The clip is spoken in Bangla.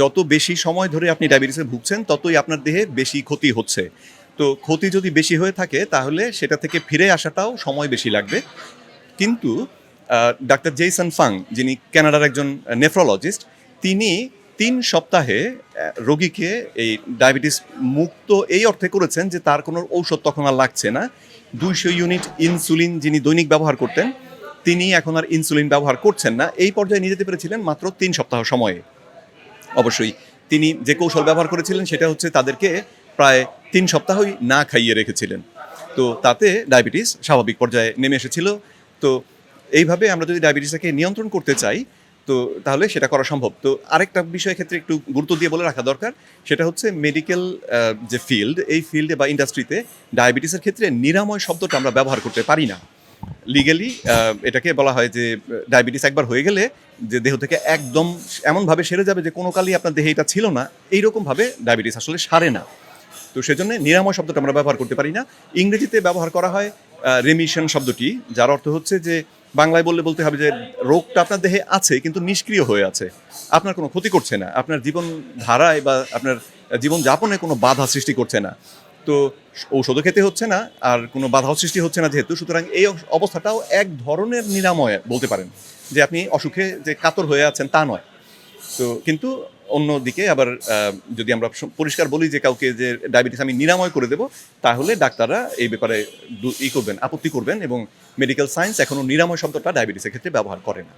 যত বেশি সময় ধরে আপনি ডায়াবেটিসে ভুগছেন ততই আপনার দেহে বেশি ক্ষতি হচ্ছে। তো ক্ষতি যদি বেশি হয়ে থাকে তাহলে সেটা থেকে ফিরে আসাটাও সময় বেশি লাগবে। কিন্তু ডাক্তার জেইসন ফাং, যিনি কানাডার একজন নেফ্রোলজিস্ট, তিনি ৩ সপ্তাহে রোগীকে এই ডায়াবেটিস মুক্ত এই অর্থে করেছেন যে তার কোনো ঔষধ তখন আর লাগছে না। ২০০ ইউনিট ইনসুলিন যিনি দৈনিক ব্যবহার করতেন, তিনি এখন আর ইনসুলিন ব্যবহার করছেন না। এই পর্যায়ে নিয়ে যেতে পেরেছিলেন মাত্র ৩ সপ্তাহ সময়ে। অবশ্যই তিনি যে কৌশল ব্যবহার করেছিলেন সেটা হচ্ছে তাদেরকে প্রায় ৩ সপ্তাহই না খাইয়ে রেখেছিলেন। তো তাতে ডায়াবেটিস স্বাভাবিক পর্যায়ে নেমে এসেছিল। তো এইভাবে আমরা যদি ডায়াবেটিসটাকে নিয়ন্ত্রণ করতে চাই তো তাহলে সেটা করা সম্ভব। তো আরেকটা বিষয়ের ক্ষেত্রে একটু গুরুত্ব দিয়ে বলে রাখা দরকার, সেটা হচ্ছে মেডিকেল যে ফিল্ড, এই ফিল্ডে বা ইন্ডাস্ট্রিতে ডায়াবেটিসের ক্ষেত্রে নিরাময় শব্দটা আমরা ব্যবহার করতে পারি না। লিগ্যালি এটাকে বলা হয় যে ডায়াবেটিস একবার হয়ে গেলে যে দেহ থেকে একদম এমনভাবে সেরে যাবে যে কোনো কালই আপনার দেহে এটা ছিল না, এইরকমভাবে ডায়াবেটিস আসলে সারে না। তো সেজন্য নিরাময় শব্দটা আমরা ব্যবহার করতে পারি না। ইংরেজিতে ব্যবহার করা হয় রেমিশন শব্দটি, যার অর্থ হচ্ছে যে বাংলায় বলতে হবে যে রোগটা আপনার দেহে আছে কিন্তু নিষ্ক্রিয় হয়ে আছে, আপনার কোনো ক্ষতি করছে না, আপনার জীবন ধারায় বা আপনার জীবনযাপনে কোনো বাধা সৃষ্টি করছে না। তো ঔষধও খেতে হচ্ছে না আর কোনো বাধাও সৃষ্টি হচ্ছে না যেহেতু, সুতরাং এই অবস্থাটাও এক ধরনের নিরাময় বলতে পারেন, যে আপনি অসুখে যে কাতর হয়ে আছেন তা নয়। তো কিন্তু অন্যদিকে আবার যদি আমরা পরিষ্কার বলি যে কাউকে যে ডায়াবেটিস আমি নিরাময় করে দেব, তাহলে ডাক্তাররা এই ব্যাপারে আপত্তি করবেন এবং মেডিকেল সায়েন্স এখনো নিরাময় শব্দটা ডায়াবেটিসের ক্ষেত্রে ব্যবহার করে না।